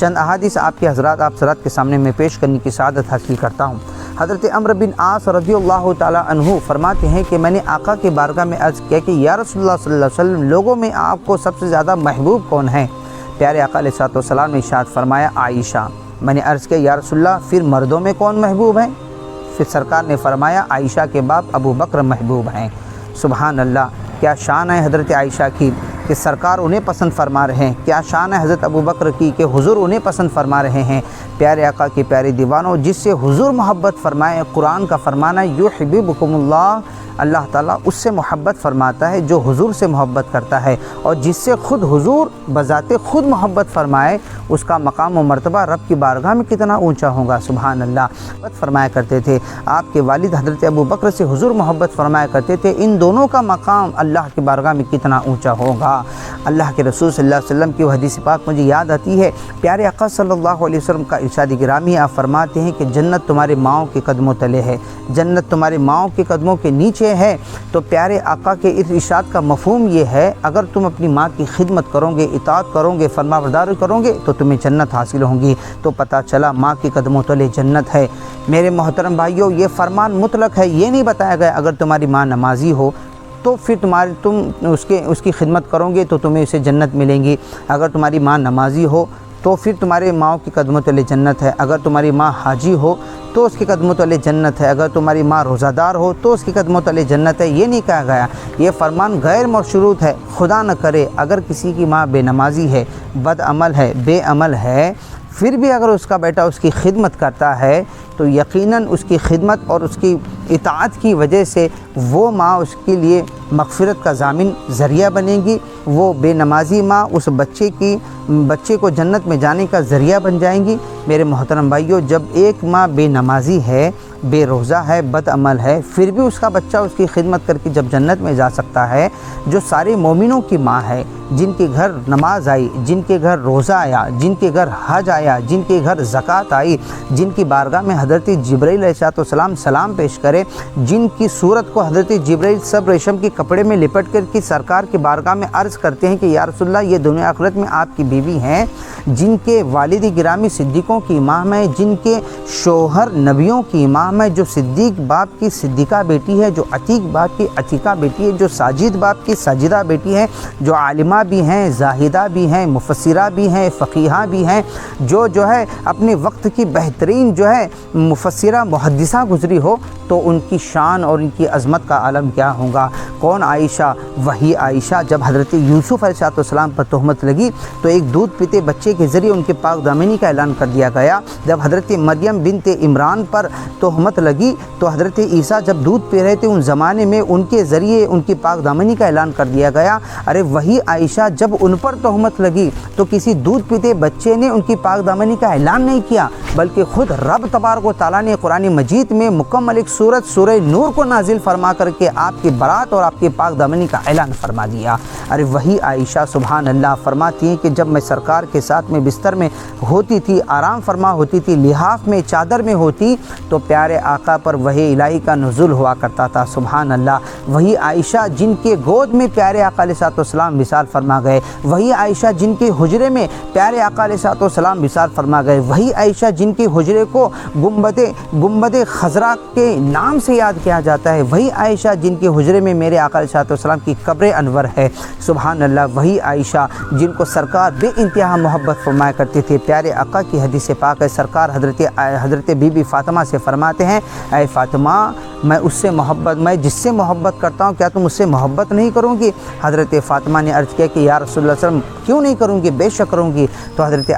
چند احادیث آپ کے حضرات کے سامنے میں پیش کرنے کی سعادت حاصل کرتا ہوں۔ حضرت عمرو بن عاص رضی اللہ تعالیٰ عنہ فرماتے ہیں کہ میں نے آقا کے بارگاہ میں عرض کیا کہ یا رسول اللہ صلی اللہ علیہ وسلم، لوگوں میں آپ کو سب سے زیادہ محبوب کون ہے؟ پیارے آقا علیہ السلام نے ارشاد فرمایا عائشہ۔ میں نے عرض کیا یا رسول اللہ پھر مردوں میں کون محبوب ہیں؟ پھر سرکار نے فرمایا عائشہ کے باپ ابو بکر محبوب ہیں۔ سبحان اللہ، کیا شان ہے حضرت عائشہ کی کہ سرکار انہیں پسند فرما رہے ہیں، کیا شان ہے حضرت ابو بکر کی کہ حضور انہیں پسند فرما رہے ہیں۔ پیارے آقا کے پیارے دیوانوں، جس سے حضور محبت فرمائے، قرآن کا فرمانا یحببکم اللہ، اللہ تعالیٰ اس سے محبت فرماتا ہے جو حضور سے محبت کرتا ہے، اور جس سے خود حضور بذات خود محبت فرمائے اس کا مقام و مرتبہ رب کی بارگاہ میں کتنا اونچا ہوگا۔ سبحان اللہ، محبت فرمایا کرتے تھے آپ کے والد حضرت ابو بکر سے حضور محبت فرمایا کرتے تھے، ان دونوں کا مقام اللہ کی بارگاہ میں کتنا اونچا ہوگا۔ اللہ کے رسول صلی اللہ علیہ وسلم کی وہ حدیث پاک مجھے یاد آتی ہے، پیارے آقا صلی اللہ علیہ وسلم کا ارشاد گرامی، آپ فرماتے ہیں کہ جنت تمہارے ماؤں کے قدموں تلے ہے، جنت تمہارے ماؤں کے قدموں کے نیچے ہے۔ تو پیارے آقا کے اس ارشاد کا مفہوم یہ ہے، اگر تم اپنی ماں کی خدمت کرو گے، اطاعت کرو گے، فرما برداری کرو گے تو تمہیں جنت حاصل ہوگی۔ تو پتہ چلا ماں کے قدموں تلے جنت ہے۔ میرے محترم بھائیوں، یہ فرمان مطلق ہے، یہ نہیں بتایا گیا اگر تمہاری ماں نمازی ہو تو پھر تم اس کی خدمت کرو گے تو تمہیں اسے جنت ملیں گی، اگر تمہاری ماں نمازی ہو تو پھر تمہارے ماں کے قدموں تلے جنت ہے، اگر تمہاری ماں حاجی ہو تو اس کے قدموں تلے جنت ہے، اگر تمہاری ماں روزہ دار ہو تو اس کے قدموں تلے جنت ہے۔ یہ نہیں کہا گیا، یہ فرمان غیر مشروط ہے۔ خدا نہ کرے اگر کسی کی ماں بے نمازی ہے، بد عمل ہے، بے عمل ہے، پھر بھی اگر اس کا بیٹا اس کی خدمت کرتا ہے تو یقیناً اس کی خدمت اور اس کی اطاعت کی وجہ سے وہ ماں اس کے لیے مغفرت کا ضامن ذریعہ بنے گی۔ وہ بے نمازی ماں اس بچے کو جنت میں جانے کا ذریعہ بن جائیں گی۔ میرے محترم بھائیوں، جب ایک ماں بے نمازی ہے، بے روزہ ہے، بد عمل ہے، پھر بھی اس کا بچہ اس کی خدمت کر کے جب جنت میں جا سکتا ہے، جو سارے مومنوں کی ماں ہے، جن کے گھر نماز آئی، جن کے گھر روزہ آیا، جن کے گھر حج آیا، جن کے گھر زکوٰۃ آئی، جن کی بارگاہ میں حضرت جبرائیل علیہ السلام سلام پیش کرے، جن کی صورت کو حضرت جبرائیل سب ریشم کے کپڑے میں لپٹ کر کے سرکار کی بارگاہ میں عرض کرتے ہیں کہ یا رسول اللہ یہ دنیا آخرت میں آپ کی بیوی ہیں، جن کے والد گرامی صدیقوں کی امام ہے، جن کے شوہر نبیوں کی امام ہے، جو صدیق باپ کی صدیقہ بیٹی ہے، جو عتیق باپ کی عتیقہ بیٹی ہے، جو ساجد باپ کی ساجدہ بیٹی ہے، جو عالمہ بھی ہیں، زاہدہ بھی ہیں، مفسرہ بھی ہیں، فقیہہ بھی ہیں، جو ہے اپنے وقت کی بہترین مفسرہ محدثہ گزری ہو، تو ان کی شان اور ان کی عظمت کا عالم کیا ہوگا۔ کون عائشہ؟ وہی عائشہ جب حضرت یوسف علیہ السلام پر تہمت لگی تو ایک دودھ پیتے بچے کے ذریعے ان کے پاک دامنی کا اعلان کر دیا گیا۔ جب حضرت مریم بنت عمران پر تہمت لگی تو حضرت عیسیٰ جب دودھ پی رہے تھے ان زمانے میں ان کے ذریعے ان کی پاک دامنی کا اعلان کر دیا گیا۔ ارے وہی عائشہ جب ان پر تہمت لگی تو کسی دودھ پیتے بچے نے ان کی پاک دامنی کا اعلان نہیں کیا، بلکہ خود رب تبارک و تعالیٰ نے قرآن مجید میں مکمل ایک سورت سورہ نور کو نازل فرما کر کے آپ کی برات اور آپ کی پاک دامنی کا اعلان فرما دیا۔ ارے وہی عائشہ سبحان اللہ فرماتی ہیں کہ جب میں سرکار کے ساتھ میں بستر میں ہوتی تھی، آرام فرما ہوتی تھی، لحاف میں چادر میں ہوتی تو پیارے آقا پر وحی الہی کا نزول ہوا کرتا تھا۔ سبحان اللہ، وہی عائشہ جن کے گود میں پیارے آقا علیہ السلام وصال فرما گئے، وہی عائشہ جن کے حجرے میں پیارے آقا علیہ السلام وصال فرما گئے، وہی عائشہ جن کے حجرے کو گنبد خضرا کے نام سے یاد کیا جاتا ہے، وہی عائشہ جن کے حجرے میں میرے آقا علیہ السلام کی قبر انور ہے۔ سبحان اللہ، وہی عائشہ جن کو سرکار بے انتہا محبت فرمایا کرتے تھے۔ پیارے آقا کی حدیث پاک ہے، سرکار حضرت بی بی فاطمہ سے فرماتے ہیں، اے فاطمہ میں جس سے محبت کرتا ہوں کیا تم اس سے محبت نہیں کروں گی؟ حضرت فاطمہ نے عرض کیا کہ یا رسول اللہ صلی اللہ علیہ وسلم کیوں نہیں کروں گی، بے شک کروں گی۔ تو حضرت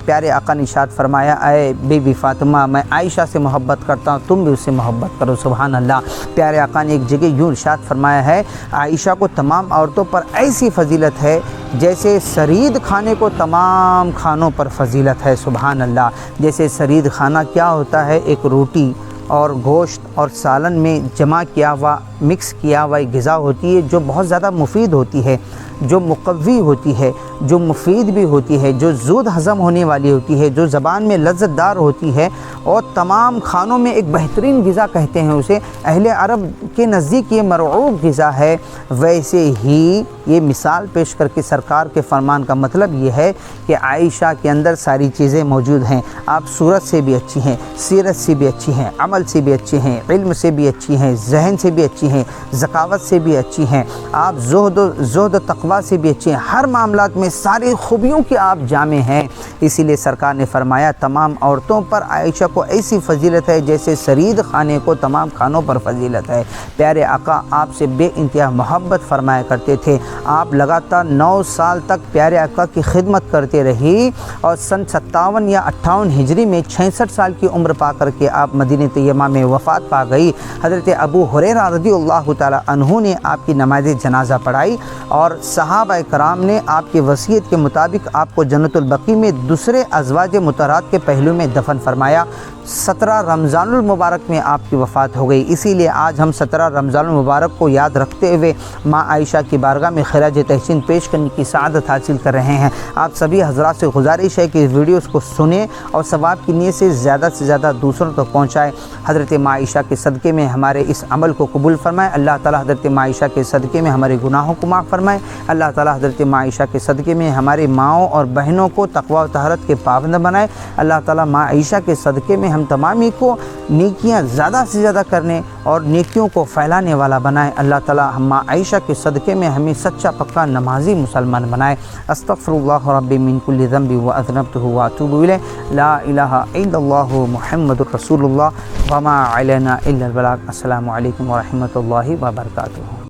پیارے آقا نے ارشاد فرمایا، اے بی بی فاطمہ میں عائشہ سے محبت کرتا ہوں، تم بھی اس سے محبت کرو۔ سبحان اللہ، پیارے آقا نے ایک جگہ یوں ارشاد فرمایا ہے، عائشہ کو تمام عورتوں پر ایسی فضیلت ہے جیسے سرید کھانے کو تمام کھانوں پر فضیلت ہے۔ سبحان اللہ، جیسے سرید کھانا کیا ہوتا ہے؟ ایک روٹی اور گوشت اور سالن میں جمع کیا ہوا مکس کیا ہوا ایک غذا ہوتی ہے جو بہت زیادہ مفید ہوتی ہے، جو مقوی ہوتی ہے، جو مفید بھی ہوتی ہے، جو زود ہضم ہونے والی ہوتی ہے، جو زبان میں لذت دار ہوتی ہے اور تمام کھانوں میں ایک بہترین غذا کہتے ہیں اسے، اہل عرب کے نزدیک یہ مرعوب غذا ہے، ویسے ہی یہ مثال پیش کر کے سرکار کے فرمان کا مطلب یہ ہے کہ عائشہ کے اندر ساری چیزیں موجود ہیں، آپ صورت سے بھی اچھی ہیں، سیرت سے بھی اچھی ہیں، عمل سے بھی اچھی ہیں، علم سے بھی اچھی ہیں، ذہن سے بھی اچھی ہیں، ذکاوت سے بھی اچھی ہیں، آپ زہد و تقوی سے بھی اچھی ہیں، ہر معاملات میں ساری خوبیوں کی آپ جامع ہیں۔ اسی لیے سرکار نے فرمایا تمام عورتوں پر عائشہ کو ایسی فضیلت ہے جیسے سرید خانے کو تمام خانوں پر فضیلت ہے۔ پیارے آقا آپ سے بے انتہا محبت فرمایا کرتے تھے، آپ لگاتار 9 سال تک پیارے آقا کی خدمت کرتے رہی اور سن 57 یا 58 ہجری میں 66 سال کی عمر پا کر کے آپ مدینہ طیبہ میں وفات پا گئی۔ حضرت ابو ہریرہ رضی اللہ تعالی عنہ نے آپ کی نماز جنازہ پڑھائی اور صحابہ کرام نے آپ کی وصیت کے مطابق آپ کو جنت البقیع میں دوسرے ازواج مطہرات کے پہلو میں دفن فرمایا۔ 17 رمضان المبارک میں آپ کی وفات ہو گئی۔ اسی لیے آج ہم 17 رمضان المبارک کو یاد رکھتے ہوئے ماں عائشہ کی بارگاہ میں خراج تحسین پیش کرنے کی سعادت حاصل کر رہے ہیں۔ آپ سبھی حضرات سے گزارش ہے کہ اس ویڈیوز کو سنیں اور ثواب کی نیت سے زیادہ دوسروں تک پہنچائیں۔ حضرت ماں عائشہ کے صدقے میں ہمارے اس عمل کو قبول فرمائے۔ اللہ تعالی حضرت ماں عائشہ کے صدقے میں ہمارے گناہوں کو معاف فرمائے۔ اللہ تعالی حضرت ماں عائشہ کے صدقے میں ہماری ماؤں اور بہنوں کو تقوی و طہارت کے پابند بنائے۔ اللہ تعالی ماں عائشہ کے صدقے میں ہم تمامی کو نیکیاں زیادہ سے زیادہ کرنے اور نیکیوں کو پھیلانے والا بنائے۔ اللہ تعالی ماں عائشہ کے صدقے میں ہمیں سچا پکا نمازی مسلمان بنائے۔ استغفر اللہ ربی من کل ذنب واذنبته واتوب الیہ، لا الہ الا اللہ محمد رسول اللہ وما علینا الا البلاغ۔ السلام علیکم ورحمۃ اللہ وبرکاتہ۔